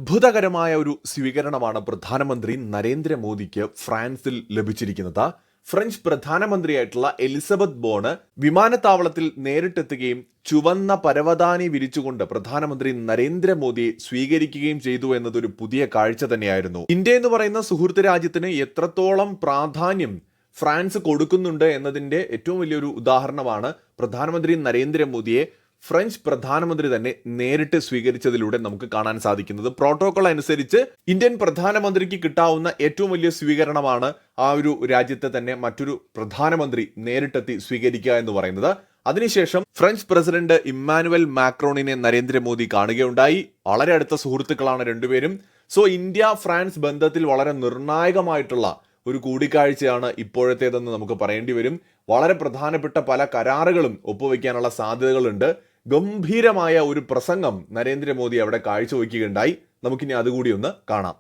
അത്ഭുതകരമായ ഒരു സ്വീകരണമാണ് പ്രധാനമന്ത്രി നരേന്ദ്രമോദിക്ക് ഫ്രാൻസിൽ ലഭിച്ചിരിക്കുന്നത്. ഫ്രഞ്ച് പ്രധാനമന്ത്രിയായിട്ടുള്ള എലിസബത്ത് ബോണ് വിമാനത്താവളത്തിൽ നേരിട്ടെത്തുകയും ചുവന്ന പരവതാനി വിരിച്ചുകൊണ്ട് പ്രധാനമന്ത്രി നരേന്ദ്രമോദിയെ സ്വീകരിക്കുകയും ചെയ്തു എന്നതൊരു പുതിയ കാഴ്ച തന്നെയായിരുന്നു. ഇന്ത്യ എന്ന് പറയുന്ന സുഹൃത്ത് രാജ്യത്തിന് എത്രത്തോളം പ്രാധാന്യം ഫ്രാൻസ് കൊടുക്കുന്നുണ്ട് എന്നതിന്റെ ഏറ്റവും വലിയൊരു ഉദാഹരണമാണ് പ്രധാനമന്ത്രി നരേന്ദ്രമോദിയെ ഫ്രഞ്ച് പ്രധാനമന്ത്രി തന്നെ നേരിട്ട് സ്വീകരിച്ചതിലൂടെ നമുക്ക് കാണാൻ സാധിക്കുന്നത്. പ്രോട്ടോകോൾ അനുസരിച്ച് ഇന്ത്യൻ പ്രധാനമന്ത്രിക്ക് കിട്ടാവുന്ന ഏറ്റവും വലിയ സ്വീകരണമാണ് ആ ഒരു രാജ്യത്തെ തന്നെ മറ്റൊരു പ്രധാനമന്ത്രി നേരിട്ടെത്തി സ്വീകരിക്കുക എന്ന് പറയുന്നത്. അതിനുശേഷം ഫ്രഞ്ച് പ്രസിഡന്റ് ഇമ്മാനുവൽ മാക്രോണിനെ നരേന്ദ്രമോദി കാണുകയുണ്ടായി. വളരെ അടുത്ത സുഹൃത്തുക്കളാണ് രണ്ടുപേരും. സോ ഇന്ത്യ ഫ്രാൻസ് ബന്ധത്തിൽ വളരെ നിർണായകമായിട്ടുള്ള ഒരു കൂടിക്കാഴ്ചയാണ് ഇപ്പോഴത്തേതെന്ന് നമുക്ക് പറയേണ്ടി വരും. വളരെ പ്രധാനപ്പെട്ട പല കരാറുകളും ഒപ്പുവെക്കാനുള്ള സാധ്യതകളുണ്ട്. ഗംഭീരമായ ഒരു പ്രസംഗം നരേന്ദ്രമോദി അവിടെ കാഴ്ചവെക്കുകയുണ്ടായി. നമുക്കിനി അതുകൂടി ഒന്ന് കാണാം.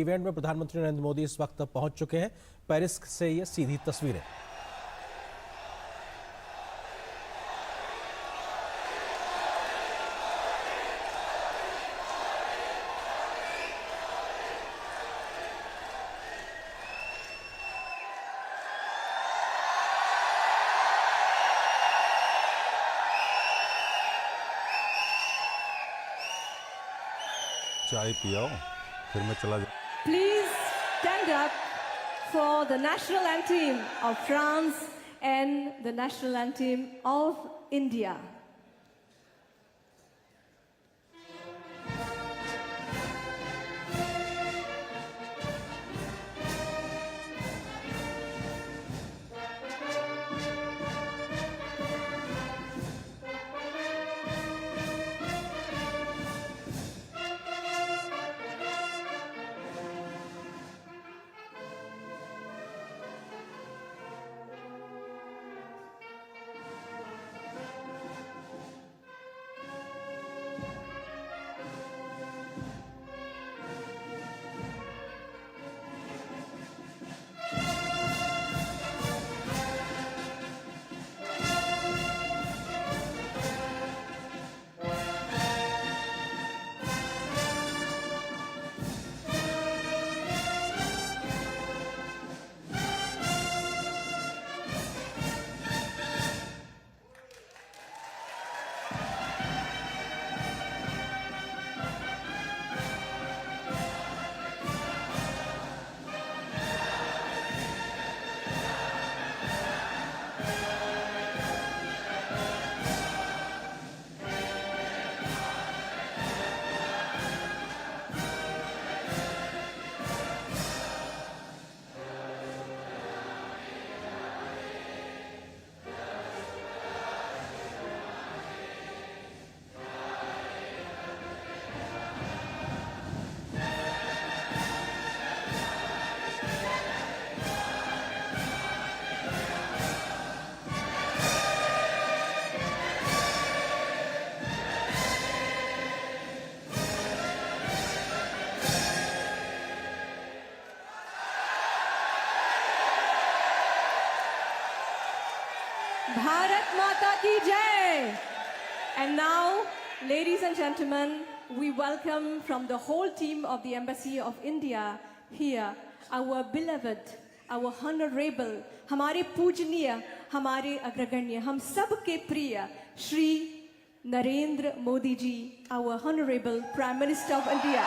इवेंट में प्रधानमंत्री नरेंद्र मोदी इस वक्त पहुंच चुके हैं. पेरिस से ये सीधी तस्वीरें. चाय पियो फिर मैं चला जाऊँ. Please stand up for the national anthem of France and the national anthem of India. Bharat Mata Ki Jai! And now, ladies and gentlemen, we welcome from the whole team of the Embassy of India here, our beloved, our honorable, हमारे पूजनीय, हमारे अग्रगण्य, हम सब के प्रिय Shri Narendra Modi ji, our honorable Prime Minister of India.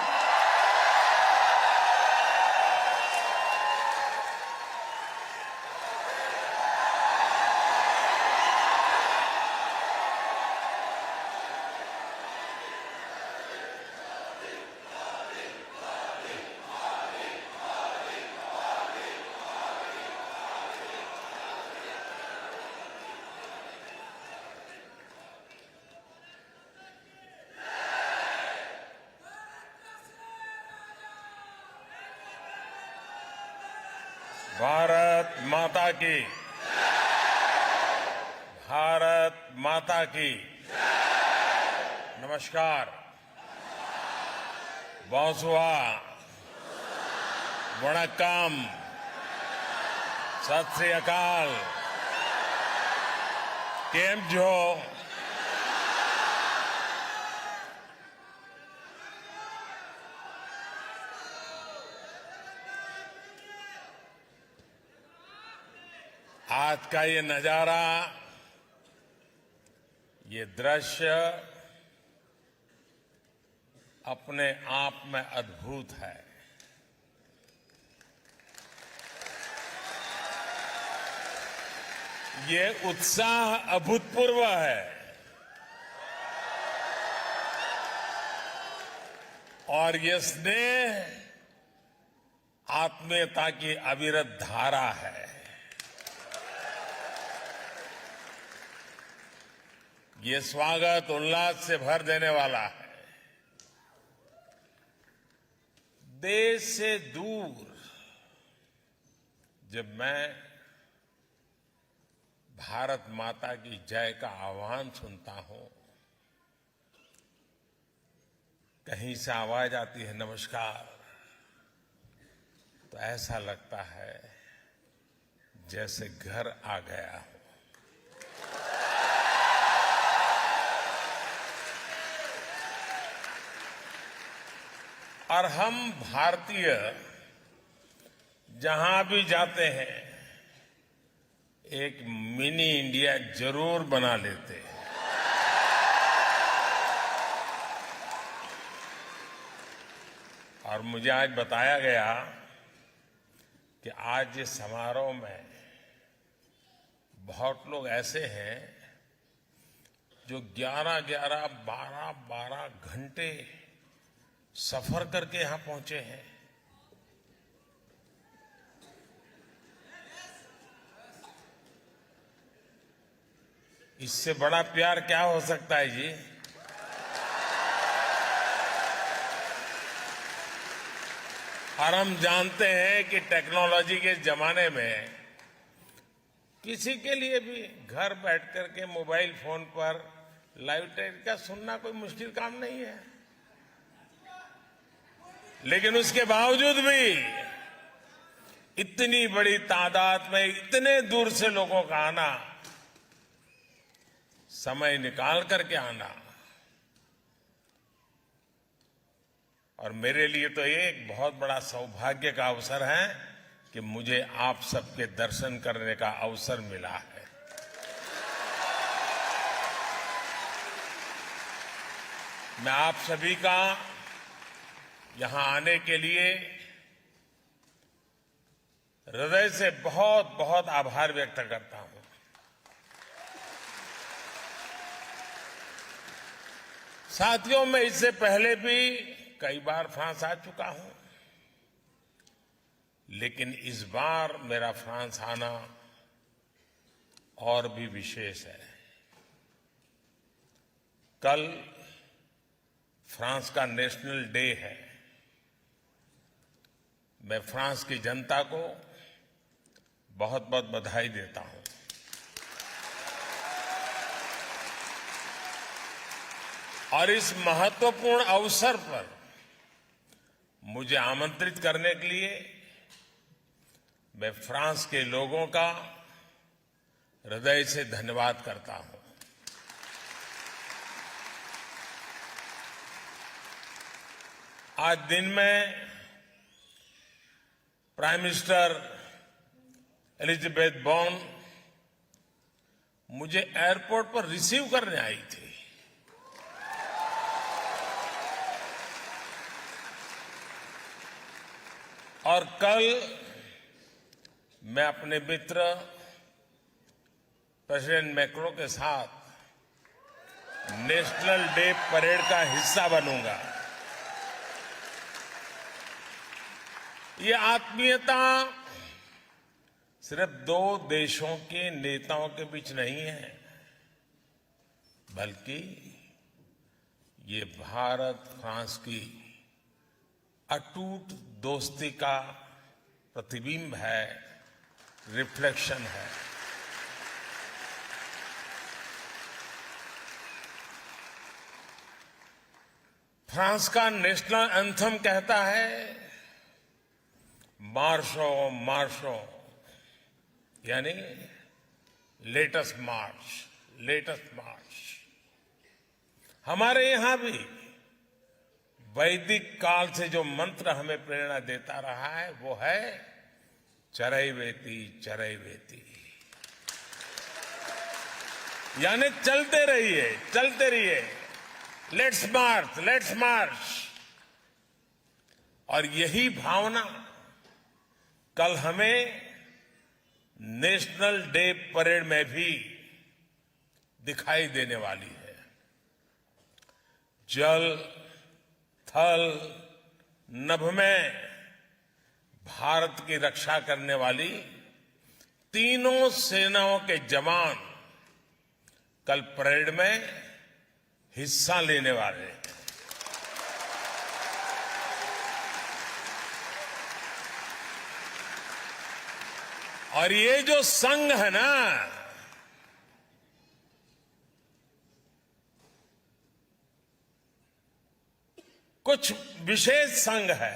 Bharat माता की, भारत माता की नमस्कार. Bonsoir, वणक्कम, सत श्री अकाल, केम जो. आज का ये नजारा, ये दृश्य अपने आप में अद्भुत है। ये उत्साह अभूतपूर्व है और ये स्नेह आत्मीयता की अविरत धारा है। ये स्वागत उल्लास से भर देने वाला है। देश से दूर जब मैं भारत माता की जय का आह्वान सुनता हूं, कहीं से आवाज आती है नमस्कार, तो ऐसा लगता है जैसे घर आ गया हूं। और हम भारतीय जहां भी जाते हैं एक मिनी इंडिया जरूर बना लेते हैं। और मुझे आज बताया गया कि आज इस समारोह में बहुत लोग ऐसे हैं जो 11-11, 12-12 घंटे सफर करके यहां पहुंचे हैं। इससे बड़ा प्यार क्या हो सकता है जी? और हम जानते हैं कि टेक्नोलॉजी के जमाने में किसी के लिए भी घर बैठ करके मोबाइल फोन पर लाइव टेलीकास्ट सुनना कोई मुश्किल काम नहीं है। लेकिन उसके बावजूद भी इतनी बड़ी तादाद में इतने दूर से लोगों का आना, समय निकाल करके आना, और मेरे लिए तो ये एक बहुत बड़ा सौभाग्य का अवसर है कि मुझे आप सबके दर्शन करने का अवसर मिला है। मैं आप सभी का यहां आने के लिए हृदय से बहुत बहुत आभार व्यक्त करता हूं। साथियों, मैं इससे पहले भी कई बार फ्रांस आ चुका हूं, लेकिन इस बार मेरा फ्रांस आना और भी विशेष है। कल फ्रांस का नेशनल डे है। मैं फ्रांस की जनता को बहुत बहुत बधाई देता हूं। और इस महत्वपूर्ण अवसर पर मुझे आमंत्रित करने के लिए मैं फ्रांस के लोगों का हृदय से धन्यवाद करता हूं। आज दिन में प्राइम मिनिस्टर एलिजाबेथ बॉर्न मुझे एयरपोर्ट पर रिसीव करने आई थी। और कल मैं अपने मित्र प्रेसिडेंट मैक्रो के साथ नेशनल डे परेड का हिस्सा बनूंगा। ये आत्मीयता सिर्फ दो देशों के नेताओं के बीच नहीं है, बल्कि ये भारत फ्रांस की अटूट दोस्ती का प्रतिबिंब है, रिफ्लेक्शन है। फ्रांस का नेशनल एंथम कहता है, मार्शो मार्शो, यानी लेटेस्ट मार्च, लेटेस्ट मार्च। हमारे यहां भी वैदिक काल से जो मंत्र हमें प्रेरणा देता रहा है वो है चरैवेति चरैवेति। यानी चलते रहिए। लेट्स मार्च। और यही भावना कल हमें नेशनल डे परेड में भी दिखाई देने वाली है। जल, थल, नभ में भारत की रक्षा करने वाली तीनों सेनाओं के जवान कल परेड में हिस्सा लेने वाले हैं। और ये जो संघ है ना, कुछ विशेष संघ है।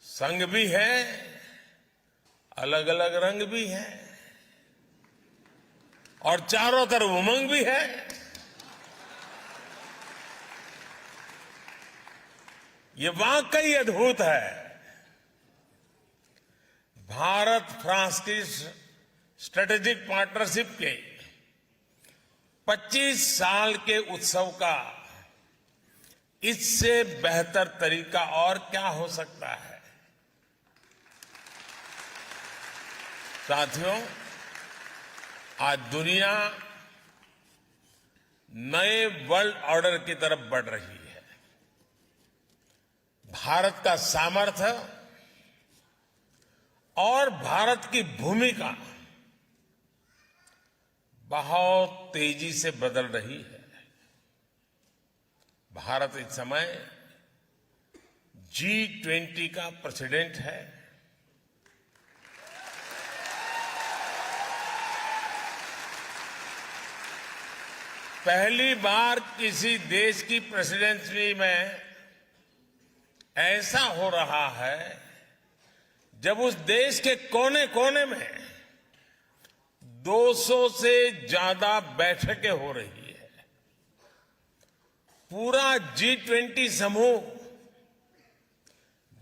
संघ भी है, अलग अलग रंग भी है, और चारों तरफ उमंग भी है। ये वाकई अद्भुत है। भारत फ्रांस की स्ट्रेटेजिक पार्टनरशिप के 25 साल के उत्सव का इससे बेहतर तरीका और क्या हो सकता है। साथियों, आज दुनिया नए वर्ल्ड ऑर्डर की तरफ बढ़ रही है। भारत का सामर्थ्य और भारत की भूमिका बहुत तेजी से बदल रही है। भारत इस समय G20 का प्रेसिडेंट है। पहली बार किसी देश की प्रेसिडेंसी में ऐसा हो रहा है जब उस देश के कोने कोने में 200 से ज्यादा बैठकें हो रही है। पूरा G20 समूह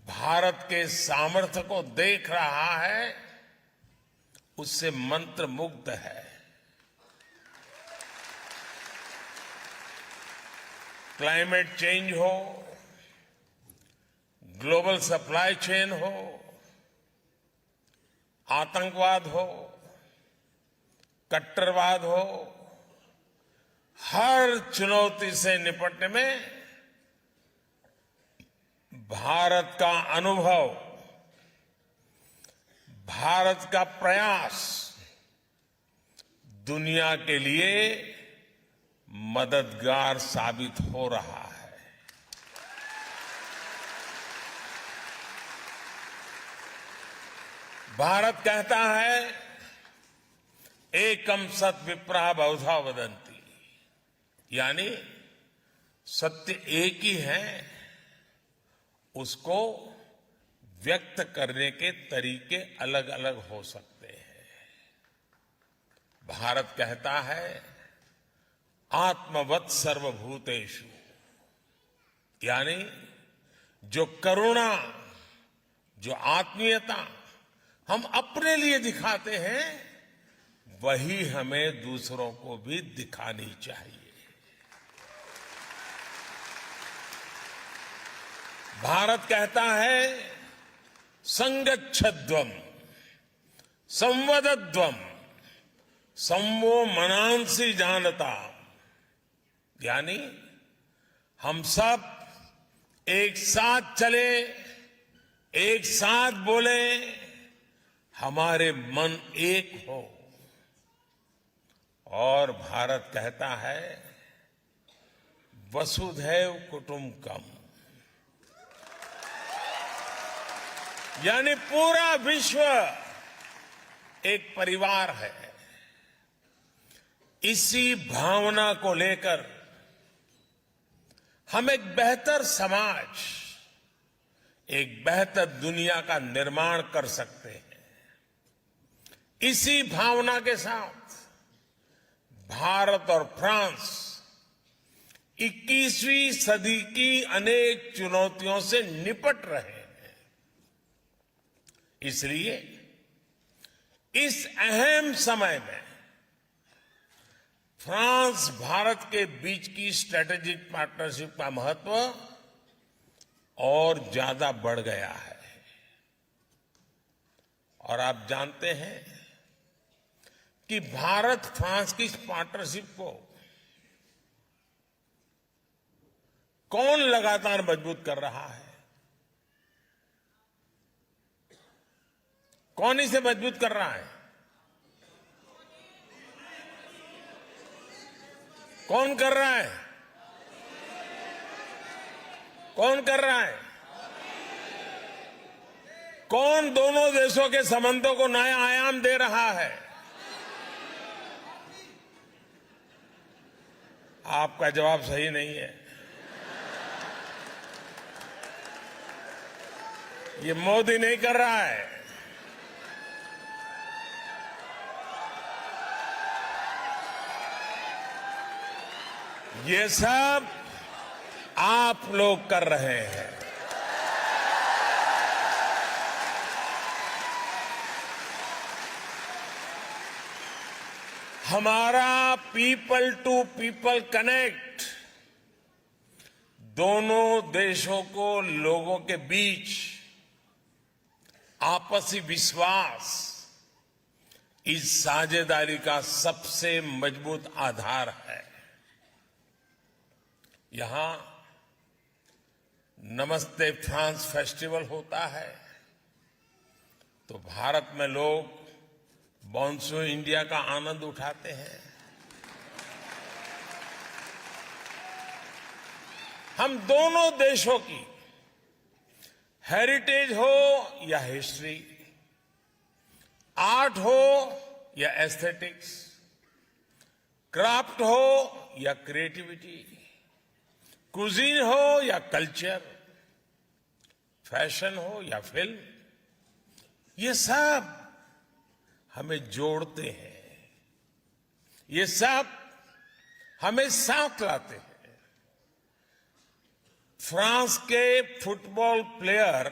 भारत के सामर्थ्य को देख रहा है, उससे मंत्रमुग्ध है। क्लाइमेट चेंज हो, ग्लोबल सप्लाई चेन हो, आतंकवाद हो, कट्टरवाद हो, हर चुनौती से निपटने में भारत का अनुभव, भारत का प्रयास दुनिया के लिए मददगार साबित हो रहा है। भारत कहता है, एकम सत विप्रः बहुधा वदन्ति, यानी सत्य एक ही है, उसको व्यक्त करने के तरीके अलग अलग हो सकते हैं। भारत कहता है, आत्मवत् सर्वभूतेषु, यानी जो करुणा, जो आत्मीयता हम अपने लिए दिखाते हैं, वही हमें दूसरों को भी दिखानी चाहिए। भारत कहता है, संगच्छध्वम् संवदध्वम् संवो मनांसि जानता, यानी हम सब एक साथ चले, एक साथ बोले, हमारे मन एक हो। और भारत कहता है, वसुधैव कुटुंबकम, यानी पूरा विश्व एक परिवार है। इसी भावना को लेकर हम एक बेहतर समाज, एक बेहतर दुनिया का निर्माण कर सकते हैं। इसी भावना के साथ भारत और फ्रांस 21वीं सदी की अनेक चुनौतियों से निपट रहे हैं। इसलिए इस अहम समय में फ्रांस भारत के बीच की स्ट्रेटेजिक पार्टनरशिप का महत्व और ज्यादा बढ़ गया है। और आप जानते हैं कि भारत फ्रांस की इस पार्टनरशिप को कौन लगातार मजबूत कर रहा है? कौन इसे मजबूत कर रहा है? कौन कर रहा है? कौन कर रहा है? कौन दोनों देशों के संबंधों को नया आयाम दे रहा है? आपका जवाब सही नहीं है। ये मोदी नहीं कर रहा है। ये सब आप लोग कर रहे हैं। हमारा पीपल टू पीपल कनेक्ट दोनों देशों को लोगों के बीच आपसी विश्वास इस साझेदारी का सबसे मजबूत आधार है। यहां नमस्ते फ्रांस फेस्टिवल होता है तो भारत में लोग बॉन्सो इंडिया का आनंद उठाते हैं। हम दोनों देशों की हेरिटेज हो या हिस्ट्री, आर्ट हो या एस्थेटिक्स, क्राफ्ट हो या क्रिएटिविटी, कुजीन हो या कल्चर, फैशन हो या फिल्म, ये सब हमें जोड़ते हैं। ये सब हमें साथ लाते हैं। फ्रांस के फुटबॉलर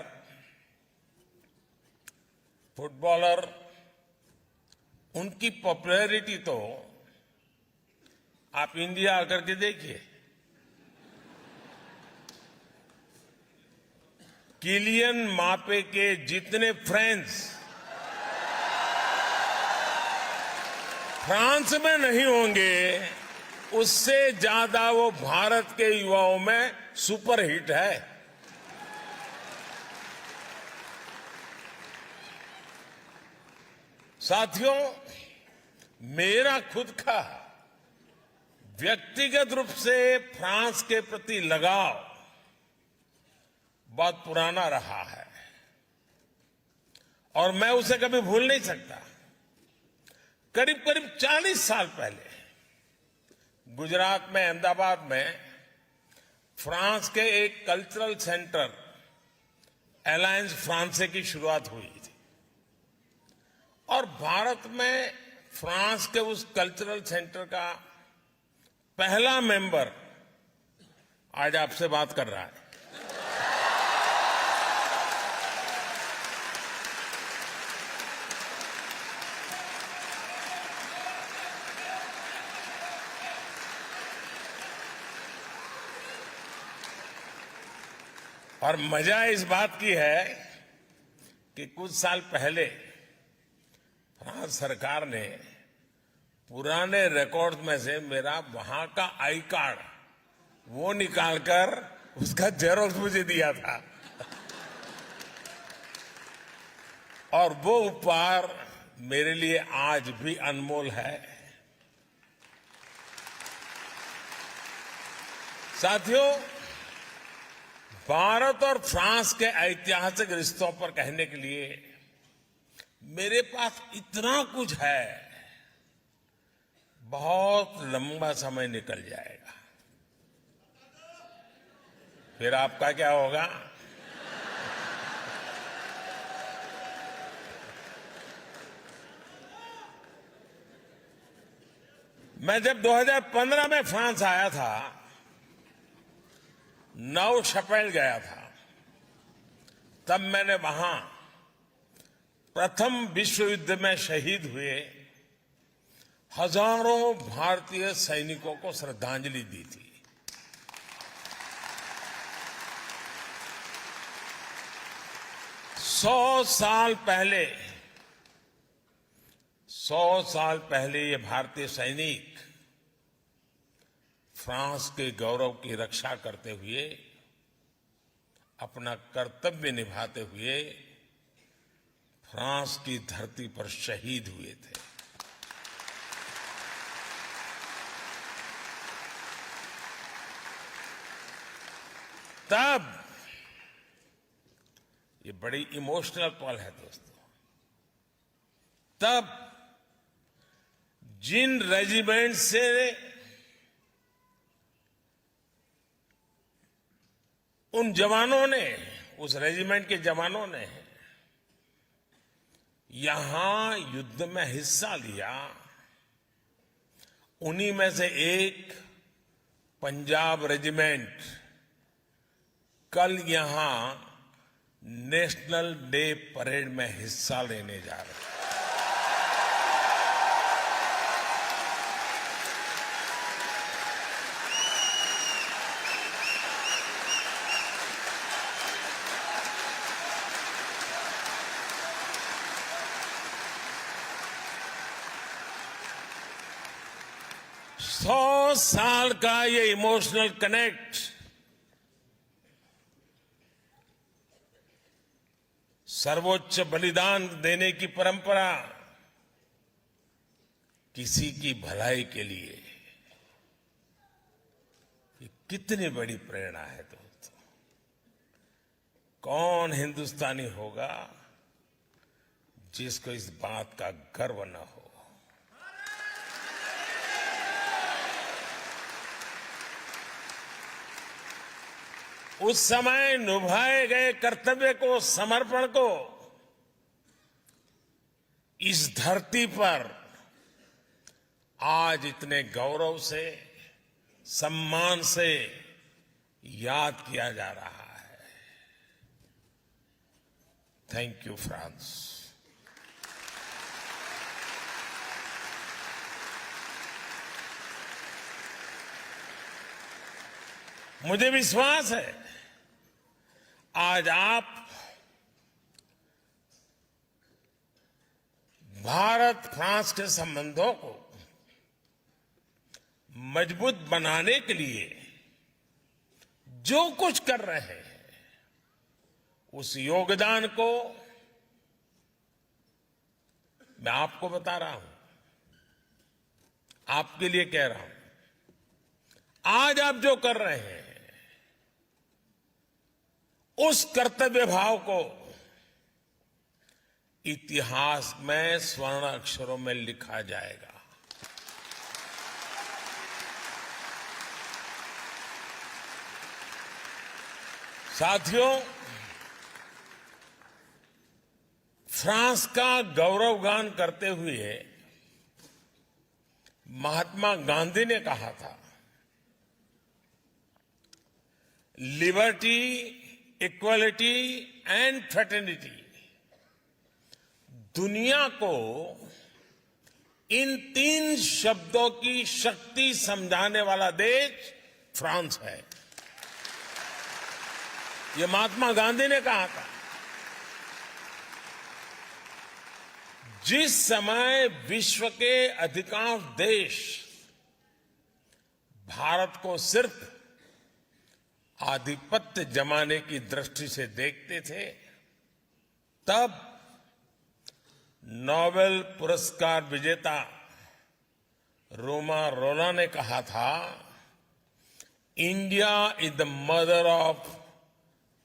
उनकी पॉपुलैरिटी तो आप इंडिया आकर के देखिए। किलियन मापे के जितने फ्रेंड्स फ्रांस में नहीं होंगे, उससे ज्यादा वो भारत के युवाओं में सुपरहिट है। साथियों, मेरा खुद का व्यक्तिगत रूप से फ्रांस के प्रति लगाव बहुत पुराना रहा है और मैं उसे कभी भूल नहीं सकता। करीब 40 साल पहले गुजरात में, अहमदाबाद में फ्रांस के एक कल्चरल सेंटर अलायंस फ्रांसे की शुरुआत हुई थी और भारत में फ्रांस के उस कल्चरल सेंटर का पहला मेंबर आज आपसे बात कर रहा है। और मजा इस बात की है कि कुछ साल पहले फ्रांस सरकार ने पुराने रिकॉर्ड में से मेरा वहां का आई कार्ड वो निकालकर उसका जेरोक्स मुझे दिया था और वो उपहार मेरे लिए आज भी अनमोल है। साथियों, भारत और फ्रांस के ऐतिहासिक रिश्तों पर कहने के लिए मेरे पास इतना कुछ है, बहुत लंबा समय निकल जाएगा। फिर आपका क्या होगा? मैं जब 2015 में फ्रांस आया था, नौ शपेल गया था, तब मैंने वहां प्रथम विश्व युद्ध में शहीद हुए हजारों भारतीय सैनिकों को श्रद्धांजलि दी थी। सौ साल पहले ये भारतीय सैनिक फ्रांस के गौरव की रक्षा करते हुए, अपना कर्तव्य निभाते हुए फ्रांस की धरती पर शहीद हुए थे। तब ये बड़ी इमोशनल पल है दोस्तों। तब जिन रेजिमेंट से उन जवानों ने, उस रेजिमेंट के जवानों ने यहां युद्ध में हिस्सा लिया, उन्हीं में से एक पंजाब रेजिमेंट कल यहां नेशनल डे परेड में हिस्सा लेने जा रहे हैं। सौ साल का ये इमोशनल कनेक्ट सर्वोच्च बलिदान देने की परंपरा किसी की भलाई के लिए, ये कितनी बड़ी प्रेरणा है दोस्तों। कौन हिंदुस्तानी होगा जिसको इस बात का गर्व न हो। उस समय निभाए गए कर्तव्य को, समर्पण को इस धरती पर आज इतने गौरव से, सम्मान से याद किया जा रहा है। Thank you France. मुझे विश्वास है आज आप भारत फ्रांस के संबंधों को मजबूत बनाने के लिए जो कुछ कर रहे हैं, उस योगदान को मैं आपको बता रहा हूं, आपके लिए कह रहा हूं। आज आप जो कर रहे हैं उस कर्तव्य भाव को इतिहास में स्वर्ण अक्षरों में लिखा जाएगा। साथियों, फ्रांस का गौरवगान करते हुए महात्मा गांधी ने कहा था, लिबर्टी, इक्वलिटी एंड फ्रेटर्निटी। दुनिया को इन तीन शब्दों की शक्ति समझाने वाला देश फ्रांस है। यह महात्मा गांधी ने कहा था। जिस समय विश्व के अधिकांश देश भारत को सिर्फ आधिपत्य जमाने की दृष्टि से देखते थे, तब नोबेल पुरस्कार विजेता रोमा रोला ने कहा था, India is the mother of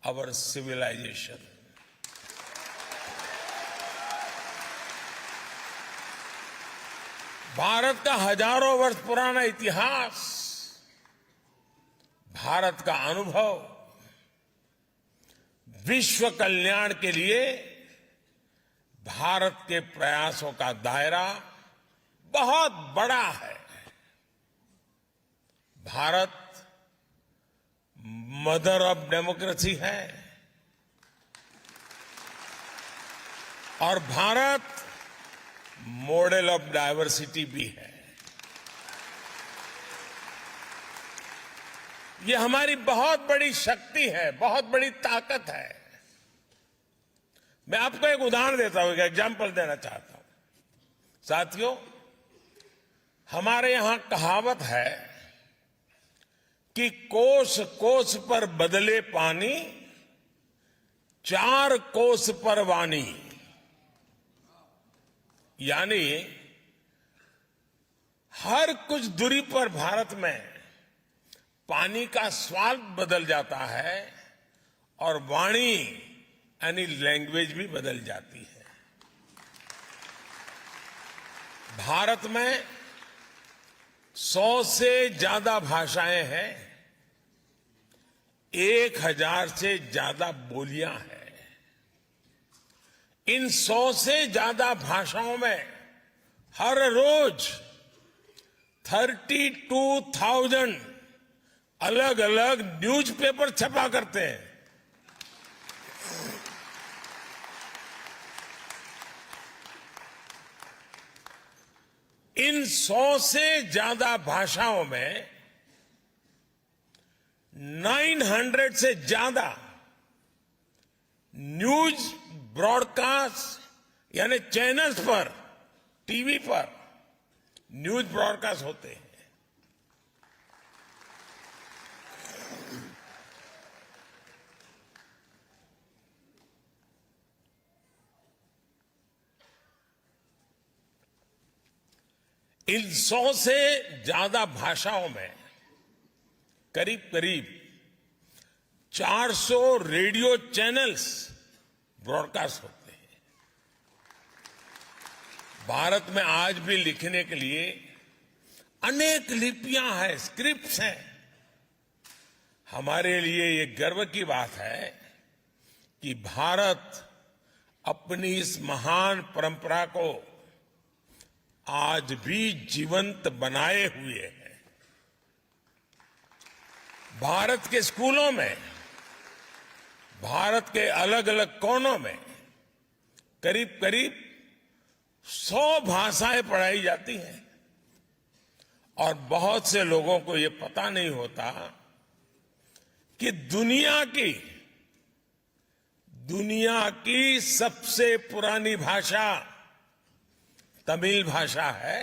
our civilization. Bharat का हजारों वर्ष पुराना इतिहास, भारत का अनुभव विश्व कल्याण के लिए भारत के प्रयासों का दायरा बहुत बड़ा है। भारत मदर ऑफ डेमोक्रेसी है। और भारत मॉडल ऑफ डायवर्सिटी भी है। ये हमारी बहुत बड़ी शक्ति है, बहुत बड़ी ताकत है। मैं आपको एक उदाहरण देता हूं, एक एग्जाम्पल देना चाहता हूं। साथियों, हमारे यहां कहावत है कि कोस कोस पर बदले पानी, 4 कोस पर वाणी। यानी हर कुछ दूरी पर भारत में पानी का स्वाद बदल जाता है और वाणी यानी लैंग्वेज भी बदल जाती है। भारत में 100 से ज्यादा भाषाएं हैं, 1000 से ज्यादा बोलियां हैं। इन 100 से ज्यादा भाषाओं में हर रोज 32,000 अलग अलग न्यूज़पेपर छपा करते हैं। इन 100 से ज्यादा भाषाओं में 900 से ज्यादा न्यूज ब्रॉडकास्ट यानी चैनल्स पर, टीवी पर न्यूज ब्रॉडकास्ट होते हैं। इन 100 से ज्यादा भाषाओं में करीब करीब 400 रेडियो चैनल्स ब्रॉडकास्ट होते हैं। भारत में आज भी लिखने के लिए अनेक लिपियां हैं, स्क्रिप्ट्स हैं। हमारे लिए ये गर्व की बात है कि भारत अपनी इस महान परंपरा को आज भी जीवंत बनाए हुए है। भारत के स्कूलों में, भारत के अलग अलग कोनों में करीब करीब 100 भाषाएं पढ़ाई जाती हैं और बहुत से लोगों को ये पता नहीं होता कि दुनिया की सबसे पुरानी भाषा तमिल भाषा है।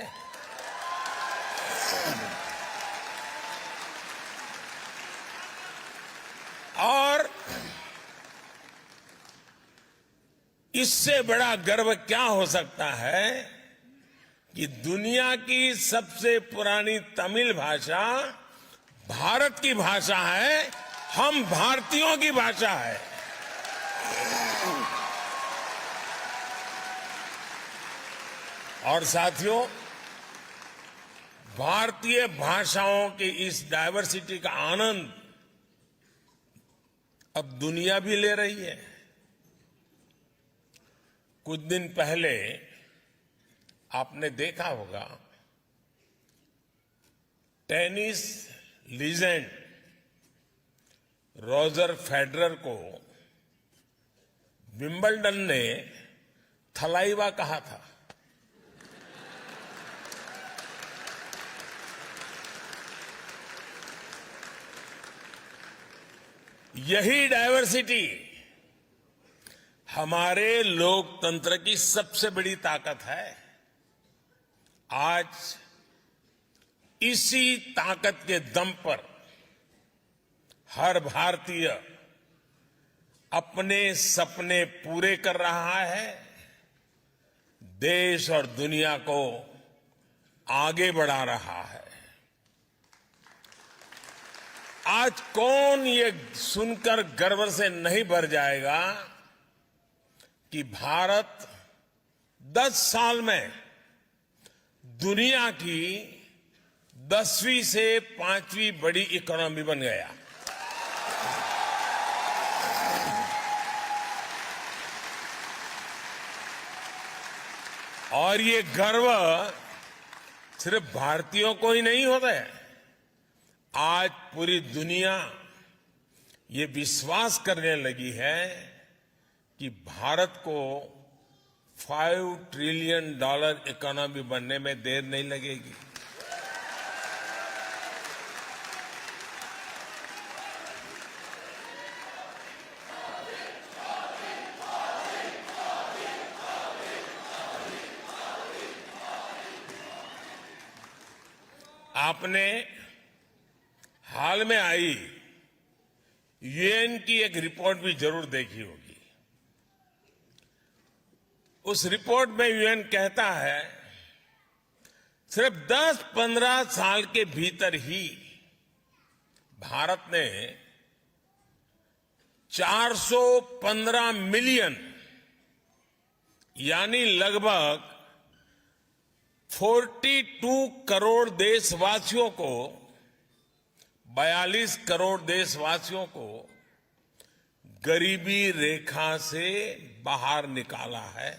और इससे बड़ा गर्व क्या हो सकता है कि दुनिया की सबसे पुरानी तमिल भाषा भारत की भाषा है, हम भारतीयों की भाषा है। और साथियों, भारतीय भाषाओं की इस डायवर्सिटी का आनंद अब दुनिया भी ले रही है। कुछ दिन पहले आपने देखा होगा, टेनिस लीजेंड रॉजर फेडरर को विंबलडन ने थलाइवा कहा था। यही डायवर्सिटी हमारे लोकतंत्र की सबसे बड़ी ताकत है। आज इसी ताकत के दम पर हर भारतीय अपने सपने पूरे कर रहा है, देश और दुनिया को आगे बढ़ा रहा है। आज कौन ये सुनकर गर्व से नहीं भर जाएगा कि भारत 10 साल में दुनिया की 10वीं से 5वीं बड़ी इकोनॉमी बन गया। और ये गर्व सिर्फ भारतीयों को ही नहीं होता है। आज पूरी दुनिया ये विश्वास करने लगी है कि भारत को $5 ट्रिलियन इकोनॉमी बनने में देर नहीं लगेगी। आपने हाल में आई यूएन की एक रिपोर्ट भी जरूर देखी होगी। उस रिपोर्ट में यूएन कहता है सिर्फ 10-15 साल के भीतर ही भारत ने 415 मिलियन यानी लगभग 42 करोड़ देशवासियों को 42 करोड़ देशवासियों को गरीबी रेखा से बाहर निकाला है।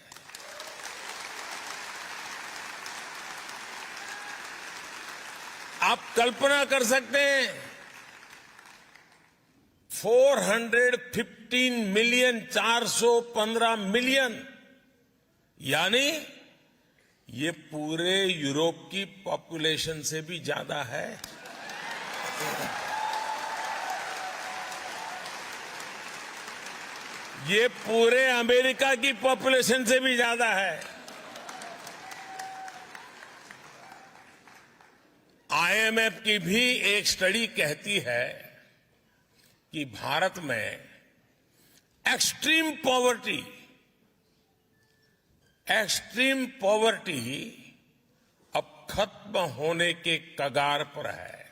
आप कल्पना कर सकते हैं 415 मिलियन 415 मिलियन यानी ये पूरे यूरोप की पॉपुलेशन से भी ज्यादा है। ये पूरे अमेरिका की पॉपुलेशन से भी ज्यादा है। आईएमएफ की भी एक स्टडी कहती है कि भारत में एक्सट्रीम पॉवर्टी अब खत्म होने के कगार पर है।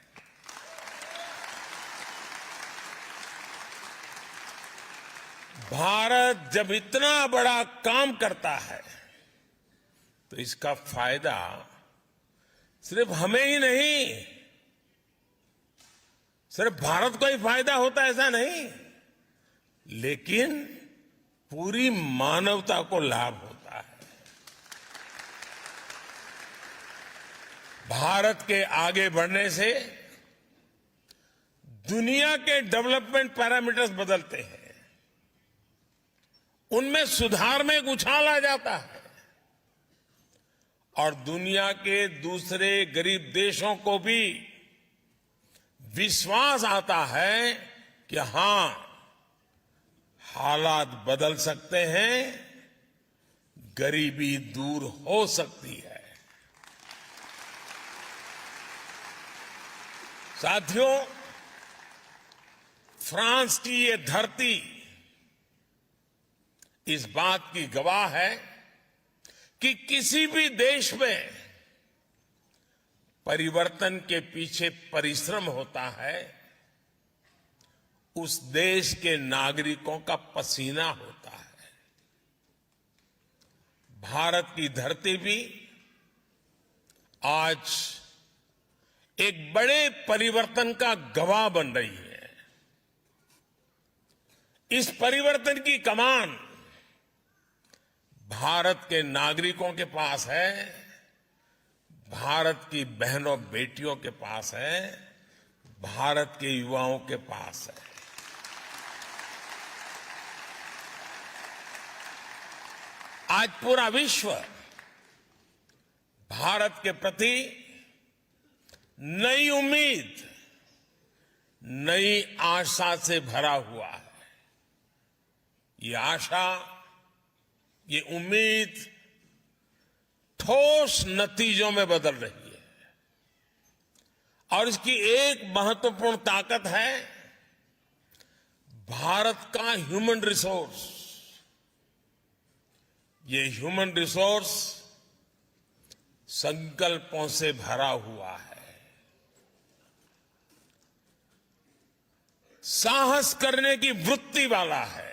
भारत जब इतना बड़ा काम करता है तो इसका फायदा सिर्फ हमें ही नहीं, सिर्फ भारत को ही फायदा होता ऐसा नहीं, लेकिन पूरी मानवता को लाभ होता है। भारत के आगे बढ़ने से दुनिया के डेवलपमेंट पैरामीटर्स बदलते हैं, उनमें सुधार में एक उछाल आ जाता है और दुनिया के दूसरे गरीब देशों को भी विश्वास आता है कि हां, हालात बदल सकते हैं, गरीबी दूर हो सकती है। साथियों, फ्रांस की ये धरती इस बात की गवाह है कि किसी भी देश में परिवर्तन के पीछे परिश्रम होता है, उस देश के नागरिकों का पसीना होता है। भारत की धरती भी आज एक बड़े परिवर्तन का गवाह बन रही है। इस परिवर्तन की कमान भारत के नागरिकों के पास है, भारत की बहनों बेटियों के पास है, भारत के युवाओं के पास है। आज पूरा विश्व भारत के प्रति नई उम्मीद, नई आशा से भरा हुआ है। ये आशा, ये उम्मीद ठोस नतीजों में बदल रही है और इसकी एक महत्वपूर्ण ताकत है भारत का ह्यूमन रिसोर्स। ये ह्यूमन रिसोर्स संकल्पों से भरा हुआ है, साहस करने की वृत्ति वाला है।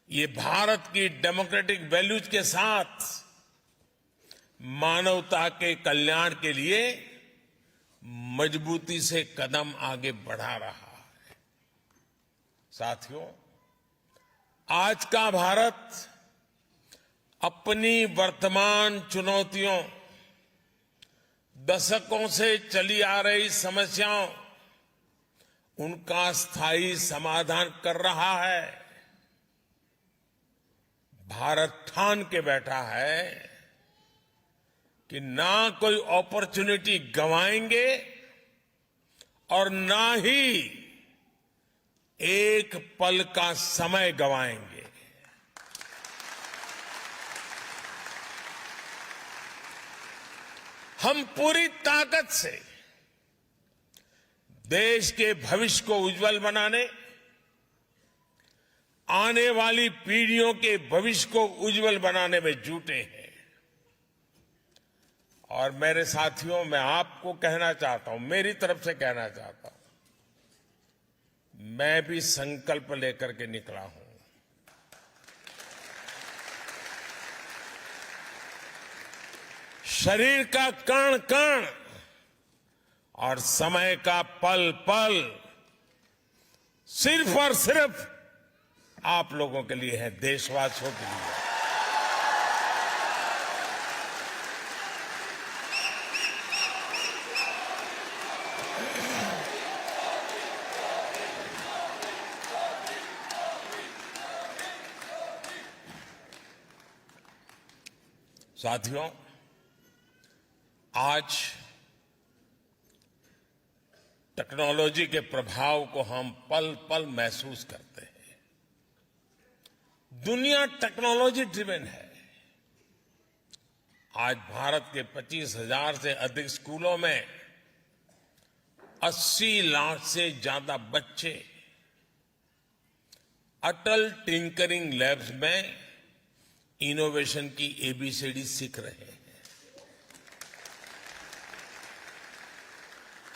ये भारत की डेमोक्रेटिक वैल्यूज के साथ मानवता के कल्याण के लिए मजबूती से कदम आगे बढ़ा रहा है। साथियों, आज का भारत अपनी वर्तमान चुनौतियों, दशकों से चली आ रही समस्याओं, उनका स्थायी समाधान कर रहा है। भारत ठान के बैठा है कि ना कोई अपॉर्चुनिटी गंवाएंगे और ना ही एक पल का समय गंवाएंगे। हम पूरी ताकत से देश के भविष्य को उज्जवल बनाने, आने वाली पीढ़ियों के भविष्य को उज्जवल बनाने में जुटे हैं। और मेरे साथियों, मैं आपको कहना चाहता हूं, मेरी तरफ से कहना चाहता हूं, मैं भी संकल्प लेकर के निकला हूं। शरीर का कण कण और समय का पल पल सिर्फ और सिर्फ आप लोगों के लिए है, देशवासियों के लिए। साथियों, आज टेक्नोलॉजी के प्रभाव को हम पल पल महसूस करते हैं। दुनिया टेक्नोलॉजी ड्रिवन है। आज भारत के 25,000 से अधिक स्कूलों में 80 लाख से ज्यादा बच्चे अटल टिंकरिंग लैब्स में इनोवेशन की एबीसीडी सीख रहे हैं।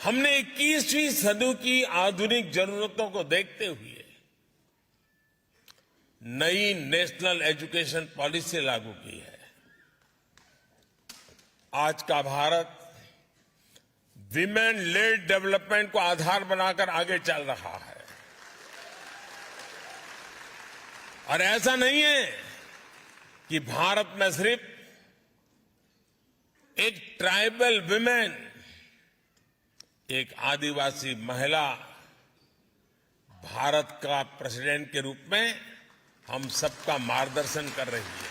हमने 21वीं सदी की आधुनिक जरूरतों को देखते हुए नई नेशनल एजुकेशन पॉलिसी लागू की है। आज का भारत विमेन लेड डेवलपमेंट को आधार बनाकर आगे चल रहा है। और ऐसा नहीं है कि भारत में सिर्फ एक ट्राइबल विमेन, एक आदिवासी महिला भारत का प्रेसिडेंट के रूप में हम सबका मार्गदर्शन कर रही है।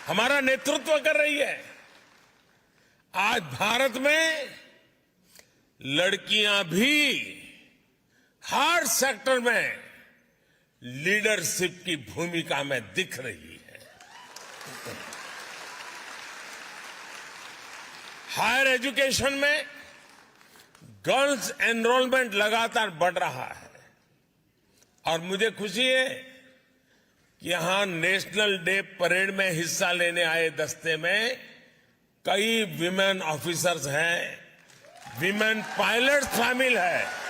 हमारा नेतृत्व कर रही है। आज भारत में लड़कियां भी हर सेक्टर में लीडरशिप की भूमिका में दिख रही है। हायर एजुकेशन में गर्ल्स एनरोलमेंट लगातार बढ़ रहा है और मुझे खुशी है कि यहां नेशनल डे परेड में हिस्सा लेने आए दस्ते में कई विमेन ऑफिसर्स हैं, विमेन पायलट्स शामिल है।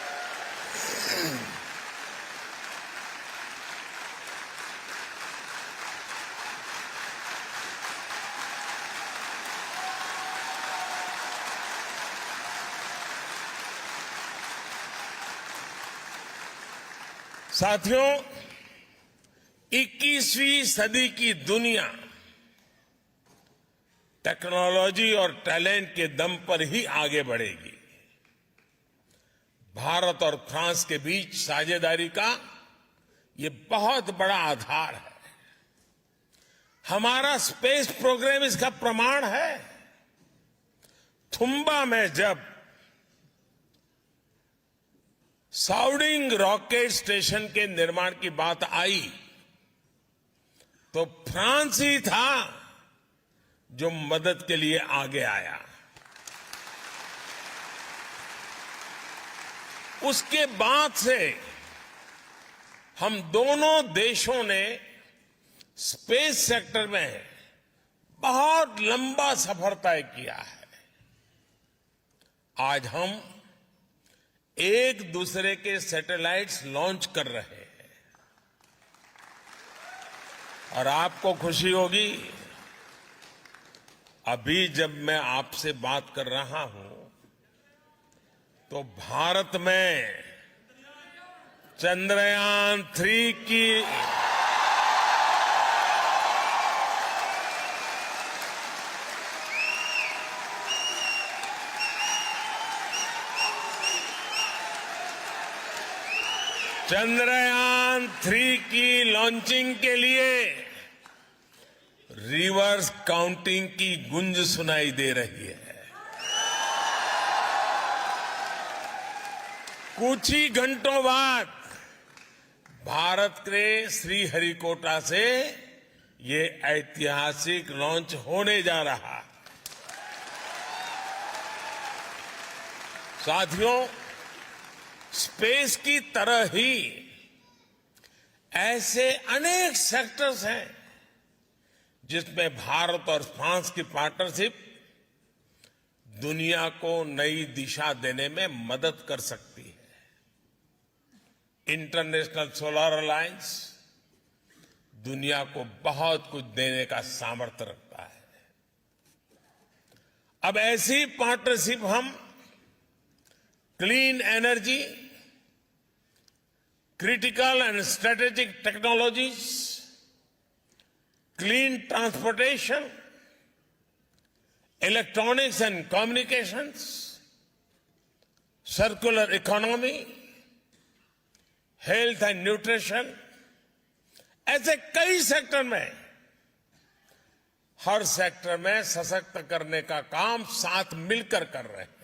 साथियों, 21वीं सदी की दुनिया टेक्नोलॉजी और टैलेंट के दम पर ही आगे बढ़ेगी। भारत और फ्रांस के बीच साझेदारी का ये बहुत बड़ा आधार है। हमारा स्पेस प्रोग्राम इसका प्रमाण है। थुम्बा में जब साउडिंग रॉकेट स्टेशन के निर्माण की बात आई तो फ्रांस ही था जो मदद के लिए आगे आया। उसके बाद से हम दोनों देशों ने स्पेस सेक्टर में बहुत लंबा सफर तय किया है। आज हम एक दूसरे के सैटेलाइट्स लॉन्च कर रहे हैं और आपको खुशी होगी, अभी जब मैं आपसे बात कर रहा हूं तो भारत में चंद्रयान 3 की चंद्रयान 3 की लॉन्चिंग के लिए रिवर्स काउंटिंग की गूंज सुनाई दे रही है। कुछ ही घंटों बाद भारत के श्रीहरिकोटा से ये ऐतिहासिक लॉन्च होने जा रहा है। साथियों, स्पेस की तरह ही ऐसे अनेक सेक्टर्स हैं जिसमें भारत और फ्रांस की पार्टनरशिप दुनिया को नई दिशा देने में मदद कर सकती है। इंटरनेशनल सोलर अलायंस दुनिया को बहुत कुछ देने का सामर्थ्य रखता है। अब ऐसी पार्टनरशिप हम clean energy, critical and strategic technologies, clean transportation, electronics and communications, circular economy, health and nutrition, ऐसे कई सेक्टर में, हर सेक्टर में सशक्त करने का काम साथ मिलकर कर रहे हैं।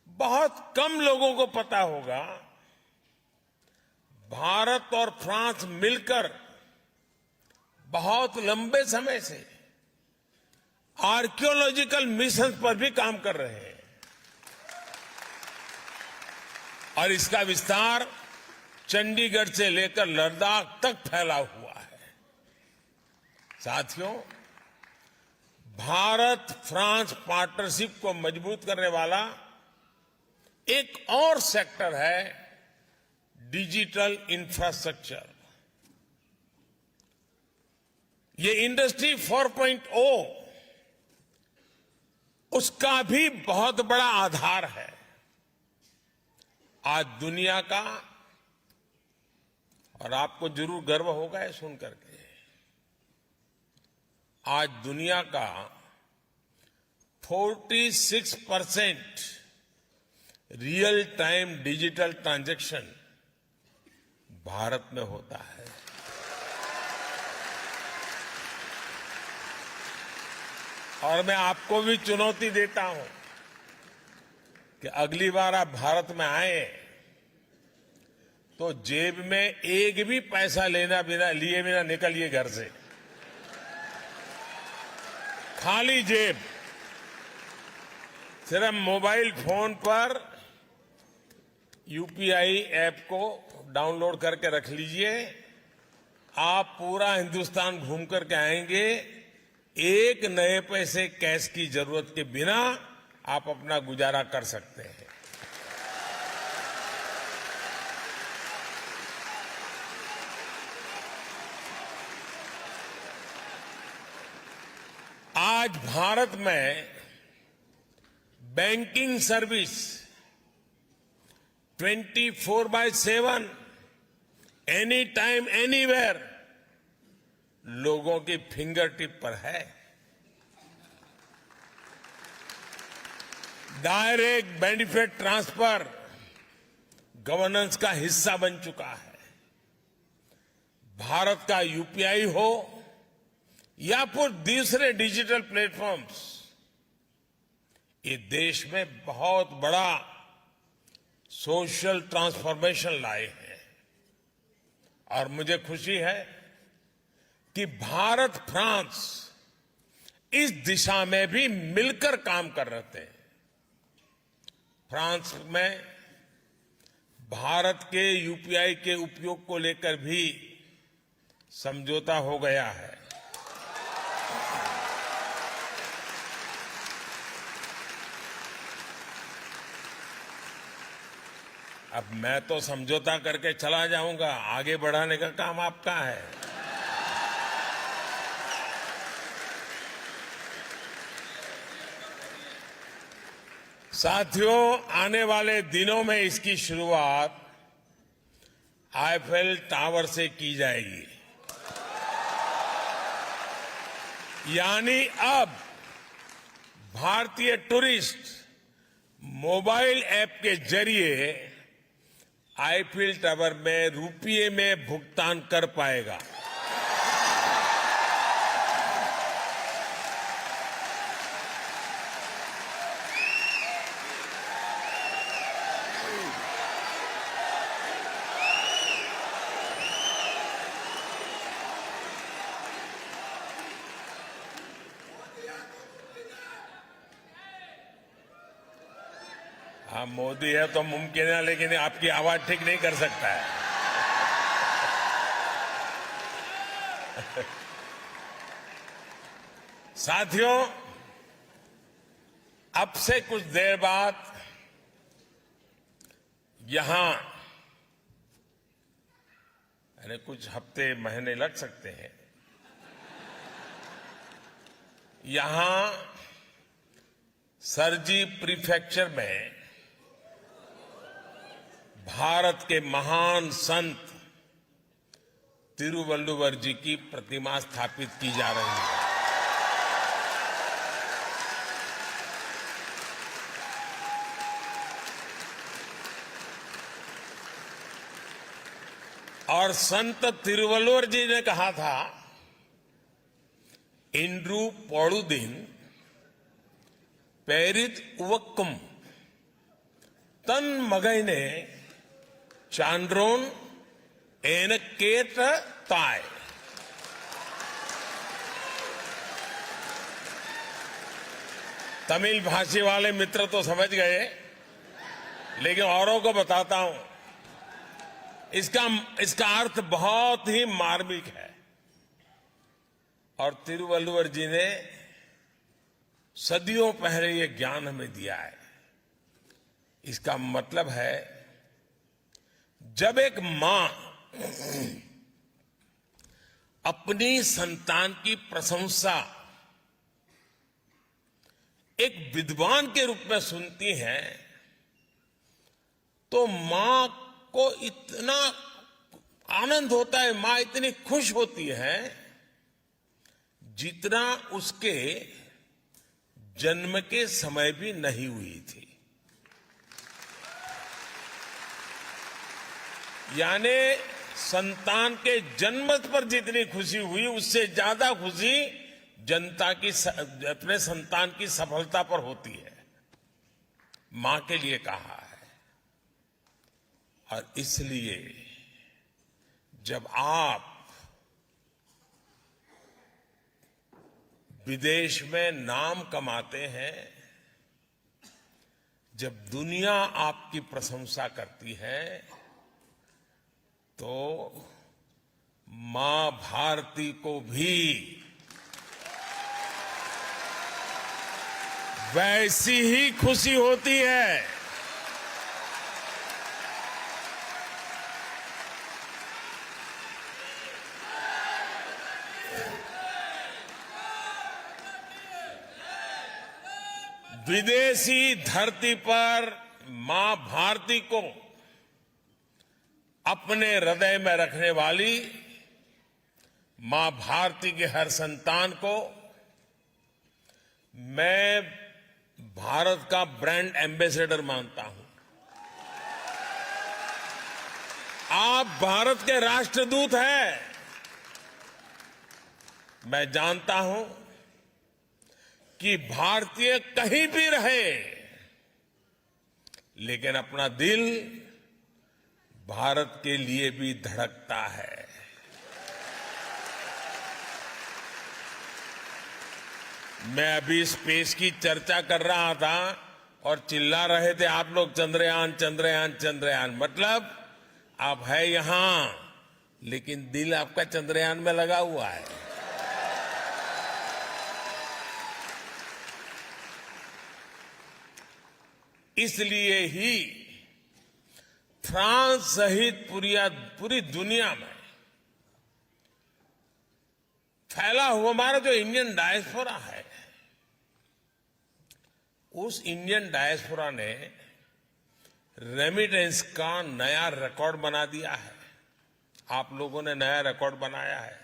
बहुत कम लोगों को पता होगा, भारत और फ्रांस मिलकर बहुत लंबे समय से आर्कियोलॉजिकल मिशन पर भी काम कर रहे हैं और इसका विस्तार चंडीगढ़ से लेकर लद्दाख तक फैला हुआ है। साथियों, भारत फ्रांस पार्टनरशिप को मजबूत करने वाला एक और सेक्टर है डिजिटल इंफ्रास्ट्रक्चर। ये इंडस्ट्री 4.0 उसका भी बहुत बड़ा आधार है। आज दुनिया का, और आपको जरूर गर्व होगा ये सुन करके, आज दुनिया का 46% real time digital transaction Bharat में होता है। और मैं आपको भी चुनौती देता हूं कि अगली बार आप भारत में आए तो जेब में एक भी पैसा लिए बिना निकलिए घर से। खाली जेब, सिर्फ मोबाइल फोन पर यूपीआई ऐप को डाउनलोड करके रख लीजिए। आप पूरा हिंदुस्तान घूम करके आएंगे, एक नए पैसे कैश की जरूरत के बिना आप अपना गुजारा कर सकते हैं। आज भारत में banking service 24/7 any time anywhere लोगों की फिंगर टिप पर है। डायरेक्ट बेनिफिट ट्रांसफर गवर्नेंस का हिस्सा बन चुका है। भारत का यूपीआई हो या फिर दूसरे डिजिटल प्लेटफॉर्म्स, ये देश में बहुत बड़ा सोशल ट्रांसफॉर्मेशन लाए हैं। और मुझे खुशी है कि भारत फ्रांस इस दिशा में भी मिलकर काम कर रहे थे। फ्रांस में भारत के यूपीआई के उपयोग को लेकर भी समझौता हो गया है। अब मैं तो समझौता करके चला जाऊंगा, आगे बढ़ाने का काम आपका है। साथियों, आने वाले दिनों में इसकी शुरुआत आईफेल टावर से की जाएगी। यानी अब भारतीय टूरिस्ट मोबाइल ऐप के जरिए आईफिल टावर में रुपये में भुगतान कर पाएगा। हाँ, मोदी है तो मुमकिन है, लेकिन आपकी आवाज ठीक नहीं कर सकता है। साथियों, अब से कुछ देर बाद यहां, यानी कुछ हफ्ते महीने लग सकते हैं, यहां सरजी प्रीफेक्चर में भारत के महान संत तिरुवल्लुवर जी की प्रतिमा स्थापित की जा रही है। और संत तिरुवल्लुवर जी ने कहा था, इंद्रू पौड़ुदिन पेरित उवक्कम तन मगैने चांद्रोन एनकेट ताय। तमिल भाषी वाले मित्र तो समझ गए, लेकिन औरों को बताता हूं। इसका अर्थ बहुत ही मार्मिक है और तिरुवल्लुवर जी ने सदियों पहले ये ज्ञान हमें दिया है। इसका मतलब है, जब एक मां अपनी संतान की प्रशंसा एक विद्वान के रूप में सुनती है, तो मां को इतना आनंद होता है, मां इतनी खुश होती है, जितना उसके जन्म के समय भी नहीं हुई थी। यानी संतान के जन्म पर जितनी खुशी हुई, उससे ज्यादा खुशी जनता की अपने संतान की सफलता पर होती है। मां के लिए कहा है। और इसलिए जब आप विदेश में नाम कमाते हैं, जब दुनिया आपकी प्रशंसा करती है, तो मां भारती को भी वैसी ही खुशी होती है। विदेशी धरती पर मां भारती को अपने हृदय में रखने वाली मां भारती के हर संतान को मैं भारत का ब्रांड एम्बेसडर मानता हूं। आप भारत के राष्ट्रदूत हैं। मैं जानता हूं कि भारतीय कहीं भी रहे, लेकिन अपना दिल भारत के लिए भी धड़कता है। मैं अभी स्पेस की चर्चा कर रहा था और चिल्ला रहे थे आप लोग, चंद्रयान चंद्रयान चंद्रयान। मतलब आप है यहां, लेकिन दिल आपका चंद्रयान में लगा हुआ है। इसलिए ही फ्रांस सहित पूरी दुनिया में फैला हुआ हमारा जो इंडियन डायस्पोरा है, उस इंडियन डायस्पोरा ने रेमिटेंस का नया रिकॉर्ड बना दिया है। आप लोगों ने नया रिकॉर्ड बनाया है।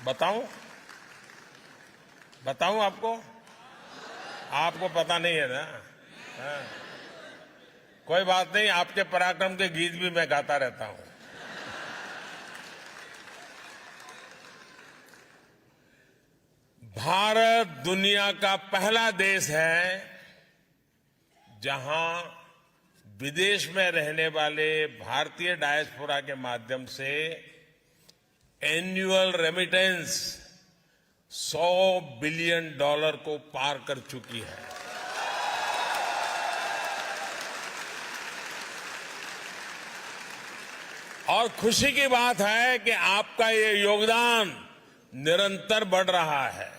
बताऊं आपको? आपको पता नहीं है ना? हाँ। कोई बात नहीं, आपके पराक्रम के गीत भी मैं गाता रहता हूं। भारत दुनिया का पहला देश है जहां विदेश में रहने वाले भारतीय डायस्पोरा के माध्यम से एनुअल रेमिटेंस $100 बिलियन को पार कर चुकी है। और खुशी की बात है कि आपका ये योगदान निरंतर बढ़ रहा है।